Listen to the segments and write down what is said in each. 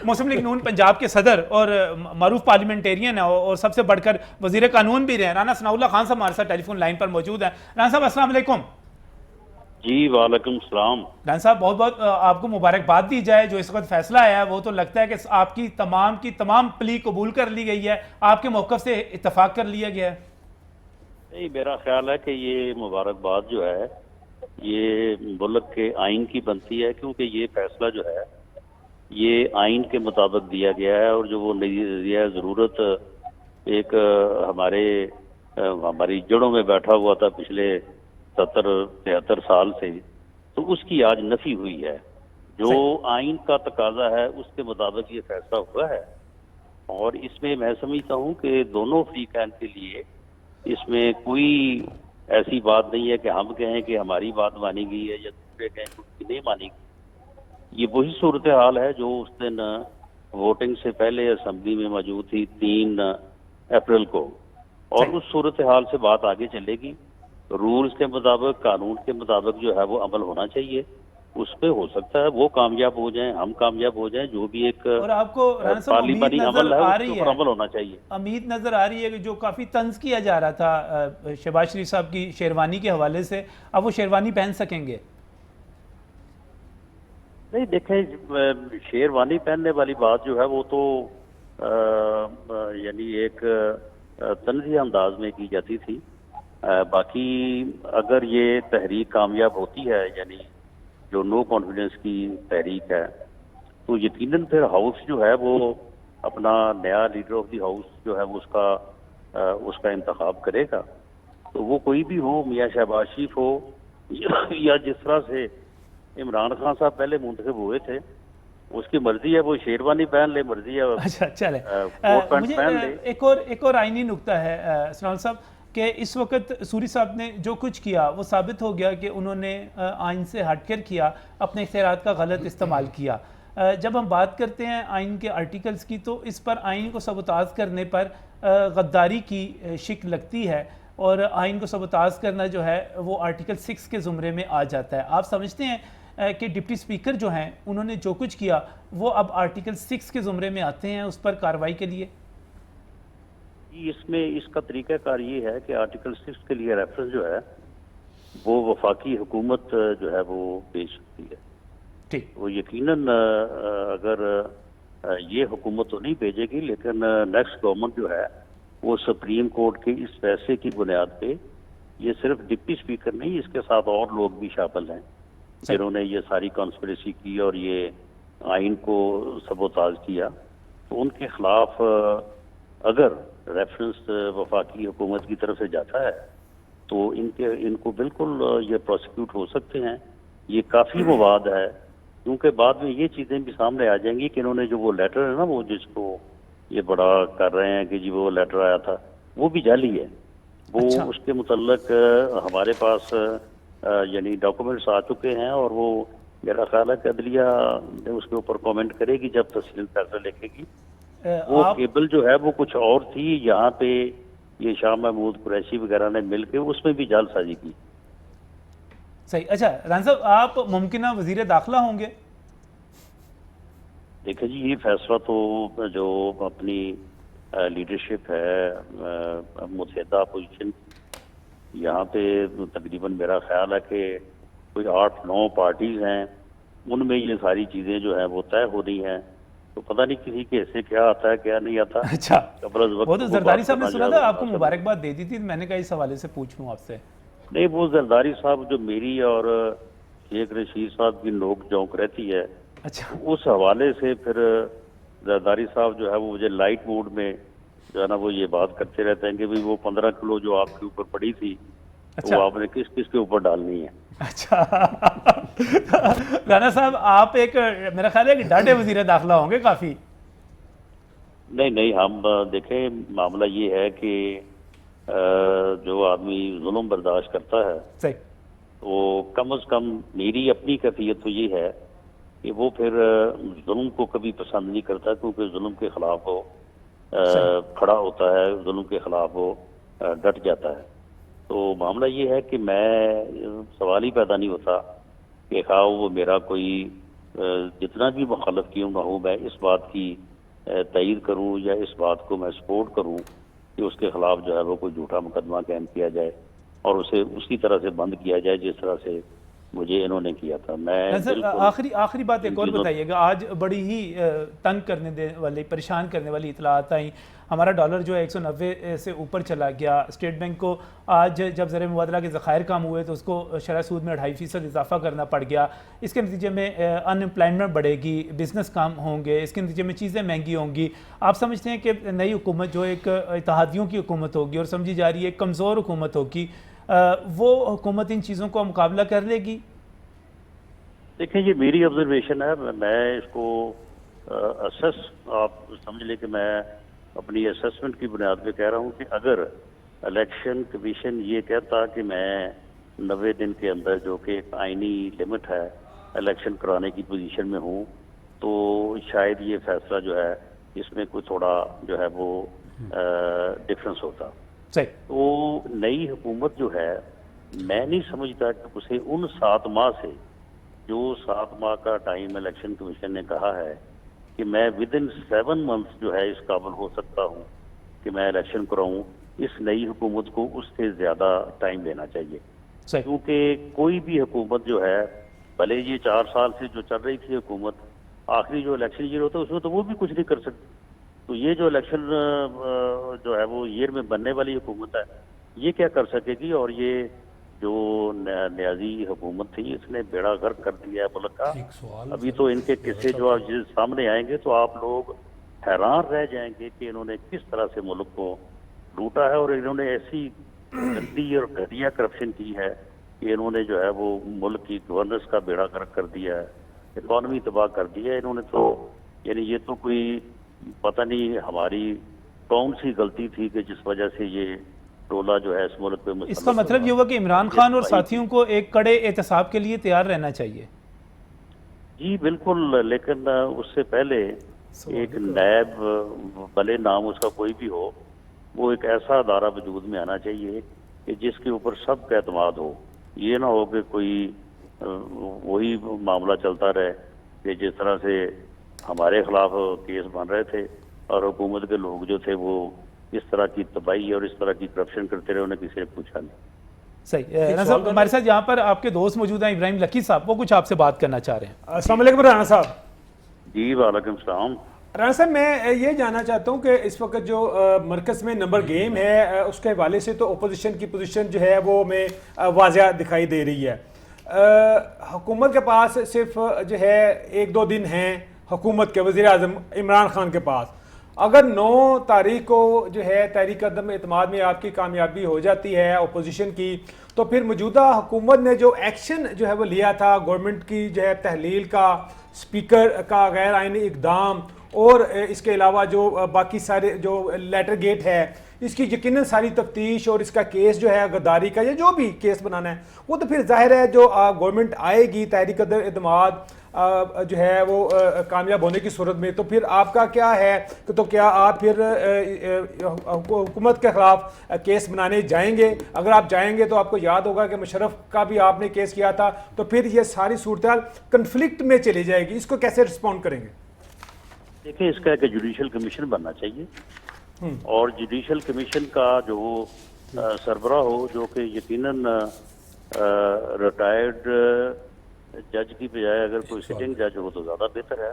مسلم league نون پنجاب کے صدر اور معروف پارلیمنٹیرین ہیں اور سب سے بڑھ کر وزیر قانون بھی رہے ہیں، رانا ثناء اللہ خان صاحب ہمارے ساتھ ٹیلی فون لائن پر موجود ہیں۔ رانا صاحب السلام علیکم۔ جی وعلیکم السلام۔ رانا صاحب بہت بہت آپ کو مبارکباد دی جائے، جو اس وقت فیصلہ آیا ہے وہ تو لگتا ہے کہ آپ کی تمام پلی قبول کر لی گئی ہے، آپ کے موقف سے اتفاق کر لیا گیا ہے۔ نہیں، میرا خیال ہے کہ یہ مبارکباد جو ہے یہ ملک کے آئین کی بنتی ہے، کیونکہ یہ فیصلہ جو ہے یہ آئین کے مطابق دیا گیا ہے، اور جو وہ نظریہ ضرورت ایک ہماری جڑوں میں بیٹھا ہوا تھا پچھلے 70-73 سال سے، تو اس کی آج نفی ہوئی ہے۔ جو آئین کا تقاضا ہے اس کے مطابق یہ فیصلہ ہوا ہے، اور اس میں میں سمجھتا ہوں کہ دونوں فریقین کے لیے اس میں کوئی ایسی بات نہیں ہے کہ ہم کہیں کہ ہماری بات مانی گئی ہے یا دوسرے کہیں کہ اس کی نہیں مانی گئی۔ یہ وہی صورتحال ہے جو اس دن ووٹنگ سے پہلے اسمبلی میں موجود تھی 3 اپریل کو، اور اس صورتحال سے بات آگے چلے گی۔ رولز کے مطابق، قانون کے مطابق جو ہے وہ عمل ہونا چاہیے، اس پہ ہو سکتا ہے وہ کامیاب ہو جائیں، ہم کامیاب ہو جائیں، جو بھی ایک اور آپ کو پارلیمانی عمل ہے اس کے اوپر عمل ہونا چاہیے۔ امید نظر آ رہی ہے کہ جو کافی طنز کیا جا رہا تھا شہباز شریف صاحب کی شیروانی کے حوالے سے، اب وہ شیروانی پہن سکیں گے؟ نہیں دیکھیں، شیروانی پہننے والی بات جو ہے وہ تو یعنی ایک طنزیہ انداز میں کی جاتی تھی۔ باقی اگر یہ تحریک کامیاب ہوتی ہے، یعنی جو نو کانفیڈنس کی تحریک ہے، تو یقیناً پھر ہاؤس جو ہے وہ اپنا نیا لیڈر آف دی ہاؤس جو ہے وہ اس کا انتخاب کرے گا۔ تو وہ کوئی بھی ہو، میاں شہباز شریف ہو یا جس طرح سے عمران خان صاحب پہلے منتخب ہوئے تھے، اس کی مرضی ہے وہ شیروانی پہن لے، مرضی ہے اچھا چلے۔ کوٹ پینٹ پہن لے۔ ایک اور آئینی نکتہ ہے سنال صاحب کہ اس وقت سوری صاحب نے جو کچھ کیا وہ ثابت ہو گیا کہ انہوں نے آئین سے ہٹ کر کیا، اپنے اختیارات کا غلط استعمال کیا۔ جب ہم بات کرتے ہیں آئین کے آرٹیکلز کی تو اس پر آئین کو سبوتاژ کرنے پر غداری کی شک لگتی ہے، اور آئین کو سبوتاژ کرنا جو ہے وہ آرٹیکل 6 کے زمرے میں آ جاتا ہے۔ آپ سمجھتے ہیں کہ ڈپٹی سپیکر جو ہیں انہوں نے جو کچھ کیا وہ اب آرٹیکل 6 کے زمرے میں آتے ہیں اس پر کارروائی کے لیے؟ اس میں اس کا طریقہ کار یہ ہے کہ آرٹیکل 6 کے لیے ریفرنس جو ہے وہ وفاقی حکومت جو ہے وہ پیش ہوتی ہے۔ وہ یقیناً اگر یہ حکومت تو نہیں بھیجے گی، لیکن نیکسٹ گورنمنٹ جو ہے وہ سپریم کورٹ کے اس فیصلے کی بنیاد پہ، یہ صرف ڈپٹی سپیکر نہیں، اس کے ساتھ اور لوگ بھی شامل ہیں جنہوں نے یہ ساری کانسپریسی کی اور یہ آئین کو سبوتاژ کیا، تو ان کے خلاف اگر ریفرنس وفاقی حکومت کی طرف سے جاتا ہے تو ان کو بالکل یہ پروسیکیوٹ ہو سکتے ہیں۔ یہ کافی مواد ہے، کیونکہ بعد میں یہ چیزیں بھی سامنے آ جائیں گی کہ انہوں نے جو وہ لیٹر ہے نا، وہ جس کو یہ بڑا کر رہے ہیں کہ جی وہ لیٹر آیا تھا، وہ بھی جعلی ہے۔ وہ اس کے متعلق ہمارے پاس یعنی ڈاکومنٹس آ چکے ہیں، اور وہ میرا خیال ہے کہ عدلیہ اس کے اوپر کامنٹ کرے گی جب تفصیل فیصلہ لکھے گی۔ وہ کیبل جو ہے وہ کچھ اور تھی، یہاں پہ یہ شاہ محمود قریشی وغیرہ نے مل کے اس میں بھی جعل سازی کی۔ صحیح۔ اچھا رانا صاحب، آپ ممکنہ وزیر داخلہ ہوں گے؟ دیکھیں جی، یہ فیصلہ تو جو اپنی لیڈرشپ ہے متحدہ اپوزیشن، یہاں پہ تقریباً میرا خیال ہے کہ کوئی 8-9 پارٹیز ہیں، ان میں یہ ساری چیزیں جو ہیں وہ طے ہو رہی ہیں، تو پتہ نہیں کسی کے حصے کیا آتا ہے کیا نہیں آتا۔ اچھا، قبل از وقت وہ تو زرداری صاحب نے سنا تھا آپ کو مبارکباد دے دی تھی، میں نے کہا اس حوالے سے پوچھ لوں آپ سے۔ نہیں، وہ زرداری صاحب جو میری اور شیخ رشید صاحب کی نوک جھونک رہتی ہے، اس حوالے سے پھر زرداری صاحب جو ہے وہ مجھے لائٹ موڈ میں جو ہے نا وہ یہ بات کرتے رہتے ہیں کہ وہ 15 کلو جو آپ کے اوپر پڑی تھی وہ آپ نے کس کس کے اوپر ڈالنی ہے۔ اچھا رانا صاحب، آپ ایک میرا خیال ہے کہ ڈاڈے وزیر داخلہ ہوں گے کافی۔ نہیں، ہم دیکھیں معاملہ یہ ہے کہ جو آدمی ظلم برداشت کرتا ہے تو کم از کم میری اپنی کیفیت تو یہ ہے کہ وہ پھر ظلم کو کبھی پسند نہیں کرتا، کیونکہ ظلم کے خلاف وہ کھڑا ہوتا ہے، ظلم کے خلاف وہ ڈٹ جاتا ہے۔ تو معاملہ یہ ہے کہ میں سوال ہی پیدا نہیں ہوتا کہ خواہ وہ میرا کوئی جتنا بھی مخالف کیوں نہ ہوں میں اس بات کی تائید کروں یا اس بات کو میں سپورٹ کروں کہ اس کے خلاف جو ہے وہ کوئی جھوٹا مقدمہ قائم کیا جائے اور اسے اسی طرح سے بند کیا جائے جس طرح سے مجھے انہوں نے کیا تھا. میں سر آخری بات ایک اور بتائیے گا. آج بڑی ہی تنگ کرنے والی پریشان کرنے والی اطلاعات آئیں. ہمارا ڈالر جو ہے 190 سے اوپر چلا گیا. اسٹیٹ بینک کو آج جب زر مبادلہ کے ذخائر کم ہوئے تو اس کو شرح سود میں 2.5% اضافہ کرنا پڑ گیا. اس کے نتیجے میں ان امپلائمنٹ بڑھے گی, بزنس کم ہوں گے, اس کے نتیجے میں چیزیں مہنگی ہوں گی. آپ سمجھتے ہیں کہ نئی حکومت جو ایک اتحادیوں کی حکومت ہوگی اور سمجھی جا رہی ہے ایک کمزور حکومت ہوگی, وہ حکومت ان چیزوں کا مقابلہ کر لے گی؟ دیکھیں یہ میری آبزرویشن ہے, میں اس کو اسیس آپ سمجھ لیں کہ میں اپنی اسیسمنٹ کی بنیاد پہ کہہ رہا ہوں کہ اگر الیکشن کمیشن یہ کہتا کہ میں 90 دن کے اندر جو کہ ایک آئینی لمٹ ہے الیکشن کرانے کی پوزیشن میں ہوں تو شاید یہ فیصلہ جو ہے اس میں کوئی تھوڑا جو ہے وہ ڈفرنس ہوتا. تو نئی حکومت جو ہے میں نہیں سمجھتا کہ اسے ان 7 ماہ سے جو 7 ماہ کا ٹائم الیکشن کمیشن نے کہا ہے کہ میں ودن 7 months جو ہے اس قابل ہو سکتا ہوں کہ میں الیکشن کراؤں, اس نئی حکومت کو اس سے زیادہ ٹائم لینا چاہیے. کیونکہ کوئی بھی حکومت جو ہے بھلے یہ 4 سال سے جو چل رہی تھی حکومت, آخری جو الیکشن ایئر ہوتا ہے اس میں تو وہ بھی کچھ نہیں کر سکتی. تو یہ جو الیکشن جو ہے وہ ایئر میں بننے والی حکومت ہے یہ کیا کر سکے گی؟ اور یہ جو نیازی حکومت تھی اس نے بیڑا غرق کر دیا ہے ملک کا. ابھی تو ان کے قصے جو سامنے آئیں گے تو آپ لوگ حیران رہ جائیں گے کہ انہوں نے کس طرح سے ملک کو لوٹا ہے, اور انہوں نے ایسی گندی اور گھٹیا کرپشن کی ہے کہ انہوں نے جو ہے وہ ملک کی گورننس کا بیڑا غرق کر دیا ہے, اکانومی تباہ کر دیا ہے انہوں نے. تو یعنی یہ تو کوئی پتہ نہیں ہماری کون سی غلطی تھی کہ جس وجہ سے یہ ٹولہ جو ہے اس ملک پہ اس کا مطلب یہ ہوا کہ عمران خان اور ساتھیوں کو ایک کڑے احتساب کے لیے تیار رہنا چاہیے. جی بالکل, لیکن اس سے پہلے ایک نائب بھلے نام اس کا کوئی بھی ہو, وہ ایک ایسا ادارہ وجود میں آنا چاہیے کہ جس کے اوپر سب کا اعتماد ہو. یہ نہ ہو کہ کوئی وہی معاملہ چلتا رہے کہ جس طرح سے ہمارے خلاف کیس بن رہے تھے اور حکومت کے لوگ جو تھے وہ اس طرح کی تباہی اور اس طرح کی کرپشن کرتے رہے, انہیں کسی نے پوچھا نہیں. صحیح. رانا صاحب ہمارے ساتھ یہاں پر آپ کے دوست موجود ہیں ابراہیم لکی صاحب, وہ کچھ آپ سے بات کرنا چاہ رہے ہیں. السلام علیکم رانا صاحب. جی وعلیکم السلام. رانا صاحب میں یہ جاننا چاہتا ہوں کہ اس وقت جو مرکز میں نمبر گیم ہے اس کے حوالے سے تو اپوزیشن کی پوزیشن جو ہے وہ میں واضح دکھائی دے رہی ہے. حکومت کے پاس صرف جو ہے 1-2 دن ہیں حکومت کے, وزیر اعظم عمران خان کے پاس. اگر 9 تاریخ کو جو ہے تحریک عدم اعتماد میں آپ کی کامیابی ہو جاتی ہے اپوزیشن کی, تو پھر موجودہ حکومت نے جو ایکشن جو ہے وہ لیا تھا گورنمنٹ کی جو ہے تحلیل کا, اسپیکر کا غیر آئینی اقدام اور اس کے علاوہ جو باقی سارے جو لیٹر گیٹ ہے اس کی یقیناً ساری تفتیش اور اس کا کیس جو ہے غداری کا یا جو بھی کیس بنانا ہے وہ تو پھر ظاہر ہے جو گورنمنٹ آئے گی تحریک عدم اعتماد جو ہے وہ کامیاب ہونے کی صورت میں, تو پھر آپ کا کیا ہے کہ تو کیا آپ پھر حکومت کے خلاف کیس بنانے جائیں گے؟ اگر آپ جائیں گے تو آپ کو یاد ہوگا کہ مشرف کا بھی آپ نے کیس کیا تھا, تو پھر یہ ساری صورتحال کنفلکٹ میں چلی جائے گی. اس کو کیسے رسپونڈ کریں گے؟ دیکھیں اس کا ایک جوڈیشل کمیشن بننا چاہیے اور جوڈیشل کمیشن کا جو سربراہ ہو جو کہ یقیناً ریٹائرڈ جج کی بجائے اگر کوئی سٹنگ جج ہو تو زیادہ بہتر ہے,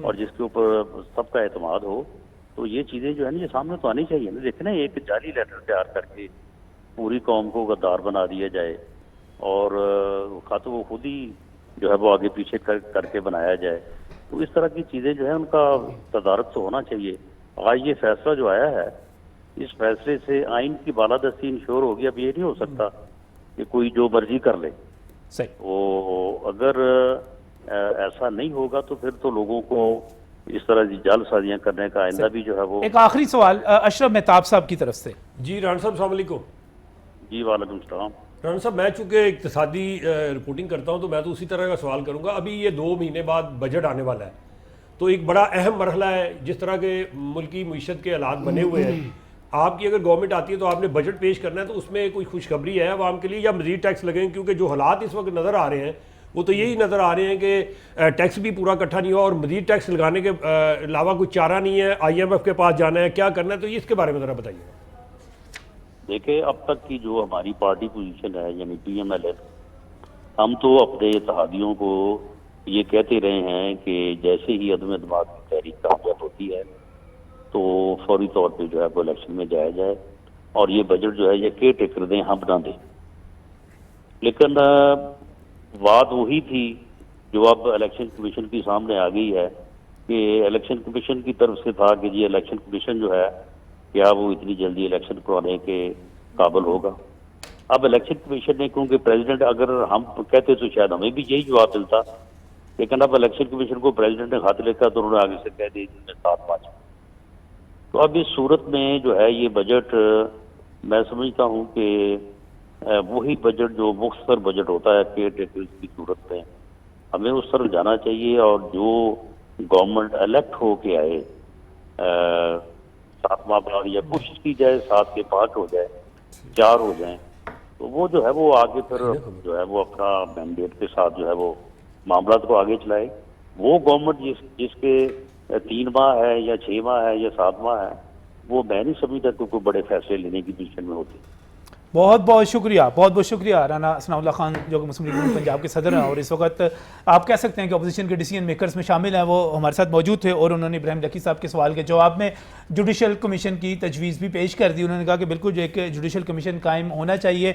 اور جس کے اوپر سب کا اعتماد ہو. تو یہ چیزیں جو ہے نا یہ سامنے تو آنی چاہیے نا. دیکھیں نا ایک جعلی لیٹر تیار کر کے پوری قوم کو غدار بنا دیا جائے اور خاطر وہ خود ہی جو ہے وہ آگے پیچھے کر کے بنایا جائے, تو اس طرح کی چیزیں جو ہے ان کا تدارک تو ہونا چاہیے. آج یہ فیصلہ جو آیا ہے اس فیصلے سے آئین کی بالادستی انشور ہوگی. اب یہ نہیں ہو سکتا کہ کوئی جو مرضی کر لے. وہ اگر ایسا نہیں ہوگا تو پھر تو لوگوں کو اس طرح کی جعل سازیاں کرنے کا آئندہ بھی جو ہے وہ. ایک آخری سوال اشرف مہتاب صاحب کی طرف سے. جی رانا صاحب السلام علیکم. جی وعلیکم السلام. رانا صاحب میں چونکہ اقتصادی رپورٹنگ کرتا ہوں تو میں تو اسی طرح کا سوال کروں گا. ابھی یہ 2 مہینے بعد بجٹ آنے والا ہے تو ایک بڑا اہم مرحلہ ہے جس طرح کے ملکی معیشت کے حالات بنے ہوئے ہیں. آپ کی اگر گورنمنٹ آتی ہے تو آپ نے بجٹ پیش کرنا ہے تو اس میں کوئی خوشخبری ہے عوام کے لیے یا مزید ٹیکس لگیں؟ کیونکہ جو حالات اس وقت نظر آ رہے ہیں وہ تو یہی نظر آ رہے ہیں کہ ٹیکس بھی پورا اکٹھا نہیں ہوا اور مزید ٹیکس لگانے کے علاوہ کوئی چارہ نہیں ہے، IMF کے پاس جانا ہے، کیا کرنا ہے، تو اس کے بارے میں ذرا بتائیے. دیکھیں اب تک کی جو ہماری پارٹی پوزیشن ہے یعنی PMLN، ہم تو اپنے اتحادیوں کو یہ کہتے رہے ہیں کہ جیسے ہی عدم اعتماد کی تحریک کامیاب ہوتی ہے تو فوری طور پہ جو ہے وہ الیکشن میں جایا جائے اور یہ بجٹ جو ہے یہ کیئر ٹیکر دیں، ہم نہ دیں. لیکن بات وہی تھی جو اب الیکشن کمیشن کی سامنے آ گئی ہے کہ الیکشن کمیشن کی طرف سے تھا کہ جی الیکشن کمیشن جو ہے کیا وہ اتنی جلدی الیکشن کرانے کے قابل ہوگا. اب الیکشن کمیشن نے، کیونکہ پریزیڈنٹ اگر ہم کہتے تو شاید ہمیں بھی یہی جواب ملتا، لیکن اب الیکشن کمیشن کو پریزیڈنٹ نے خط لکھا تو انہوں نے آگے سے کہہ دی 7/5. تو اب اس صورت میں جو ہے یہ بجٹ میں سمجھتا ہوں کہ وہی بجٹ جو مختصر بجٹ ہوتا ہے کیئر ٹیکرز کی صورت میں ہمیں اس طرف جانا چاہیے، اور جو گورنمنٹ الیکٹ ہو کے آئے 7 ماہ بعد یا کوشش کی جائے 7 کے 5 ہو جائے 4 ہو جائیں تو وہ جو ہے وہ آگے پھر جو ہے وہ اپنا مینڈیٹ کے ساتھ جو ہے وہ معاملات کو آگے چلائے. وہ گورنمنٹ جس کے 3 ماہ ہے یا 6 ماہ ہے یا 7 ماہ ہے وہ میں نہیں سمجھتا کہ کوئی بڑے فیصلے لینے کی پوزیشن میں ہوتی. بہت بہت شکریہ، بہت بہت شکریہ رانا ثناء اللہ خان جو کہ مسلم لیگ پنجاب کے صدر ہیں اور اس وقت آپ کہہ سکتے ہیں کہ اپوزیشن کے ڈیسیژن میکرز میں شامل ہیں. وہ ہمارے ساتھ موجود تھے اور انہوں نے ابراہیم لکی صاحب کے سوال کے جواب میں جوڈیشل کمیشن کی تجویز بھی پیش کر دی. انہوں نے کہا کہ بالکل جو ایک جوڈیشل کمیشن قائم ہونا چاہیے.